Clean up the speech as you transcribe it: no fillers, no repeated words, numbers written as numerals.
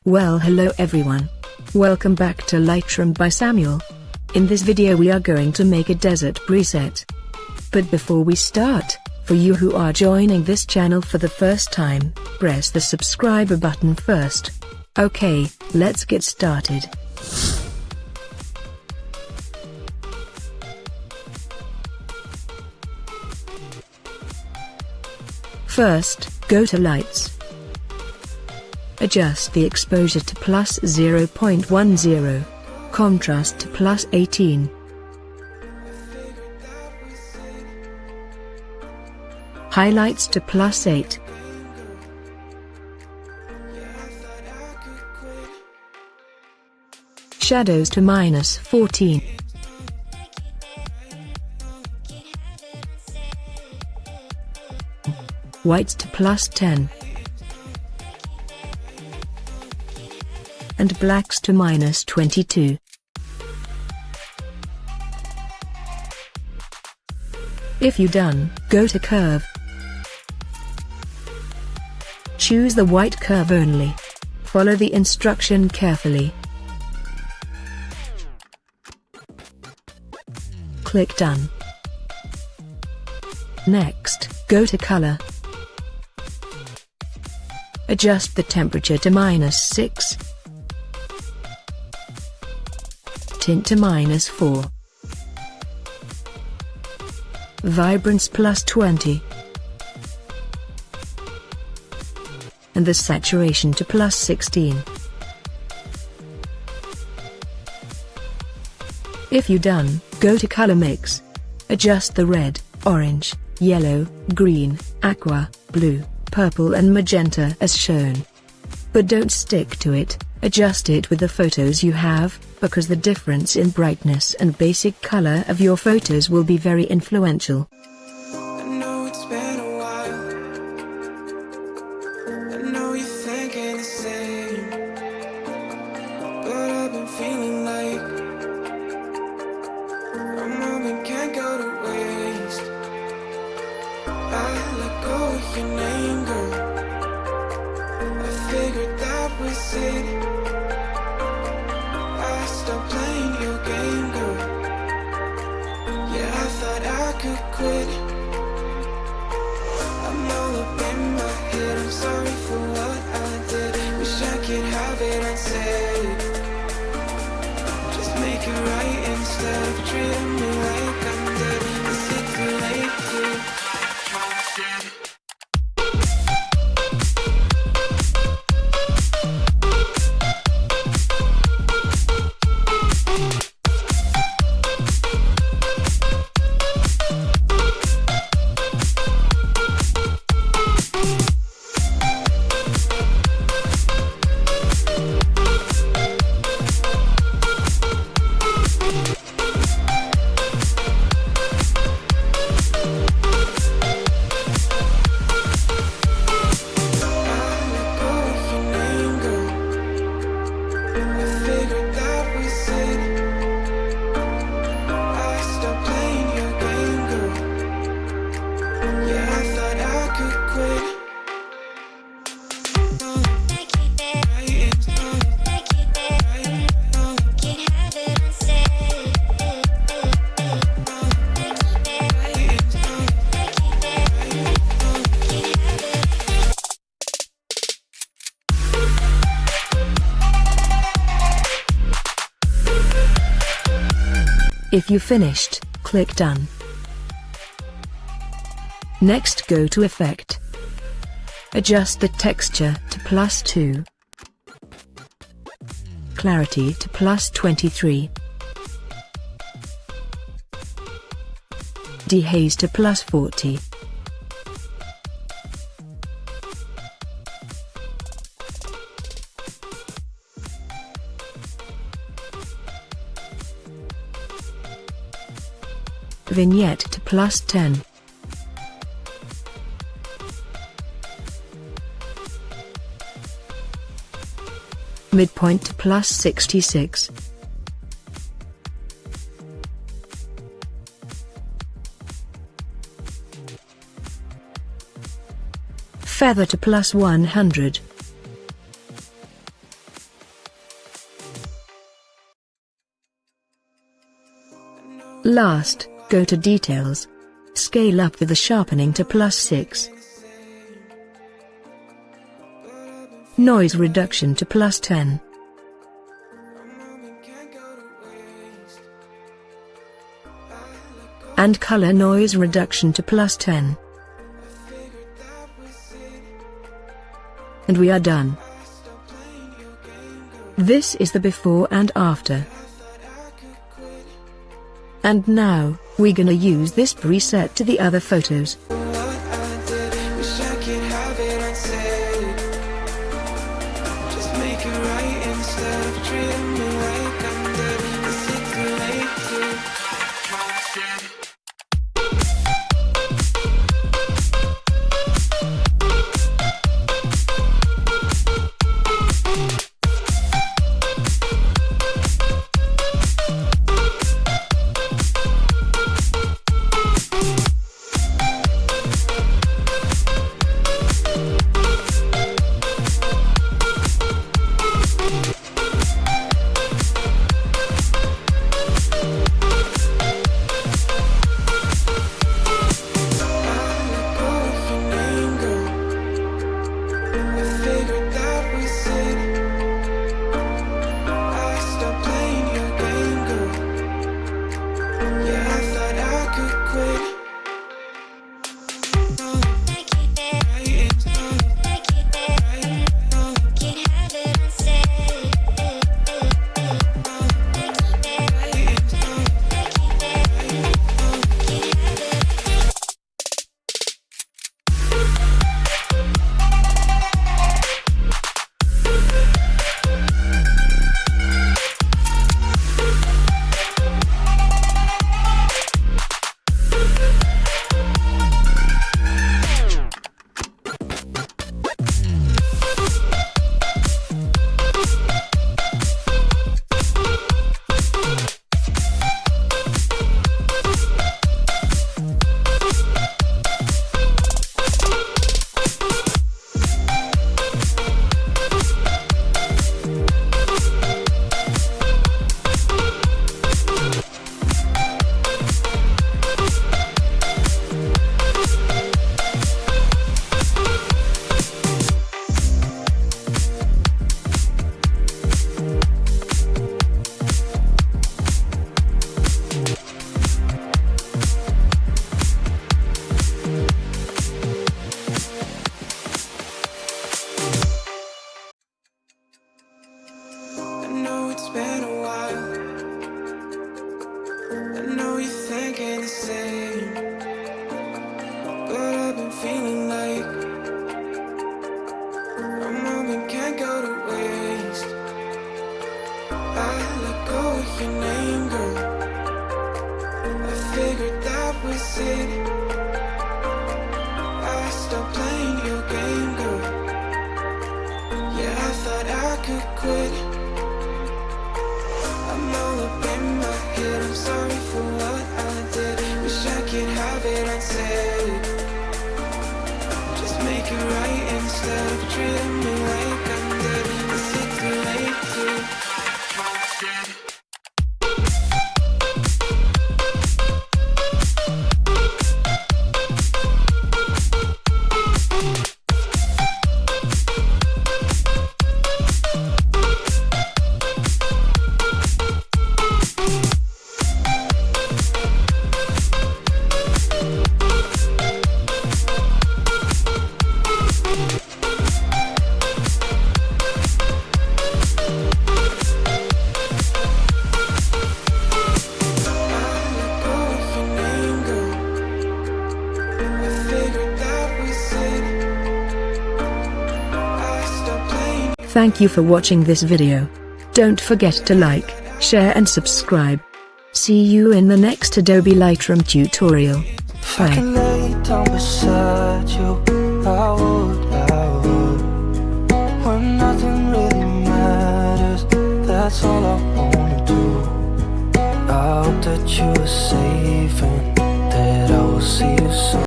Well, hello everyone. Welcome back to Lightroom by Samuel. In this video we are going to make a desert preset. But before we start, for you who are joining this channel for the first time, press the subscribe button first. Okay, let's get started. First, go to Lights. Adjust the exposure to plus 0.10, contrast to plus 18. Highlights to plus 8. Shadows to minus 14. Whites to plus 10. And blacks to minus 22. If you're done, go to Curve. Choose the white curve only. Follow the instruction carefully. Click Done. Next, go to Color. Adjust the temperature to minus 6. Tint to minus 4. Vibrance plus 20. And the saturation to plus 16. If you're done, go to Color Mix. Adjust the red, orange, yellow, green, aqua, blue, purple and magenta as shown. But don't stick to it, adjust it with the photos you have, because the difference in brightness and basic color of your photos will be very influential. I know it's been a while. I know you're thinking the same. But I've been feeling like a moment can't go to waste. I let go of your name, girl. I figured that was it. Stop playing your game, girl. Yeah, I thought I could quit. I'm all up in my head, I'm sorry for what I did. Wish I could have it unsaid. Just make it right instead of treating me like I'm dead. Is it too late to trust it? If you finished, click Done. Next, go to Effect. Adjust the texture to plus 2. Clarity to plus 23. Dehaze to plus 40. Vignette to plus 10. Midpoint to plus 66. Feather to +100. Last, go to Details. Scale up with the sharpening to +6. Noise reduction to +10. And color noise reduction to +10. And we are done. This is the before and after. And now, we're gonna use this preset to the other photos. Thank you for watching this video. Don't forget to like, share and subscribe. See you in the next Adobe Lightroom tutorial. Bye. I can lay down beside you, I would. When nothing really matters, that's all I want.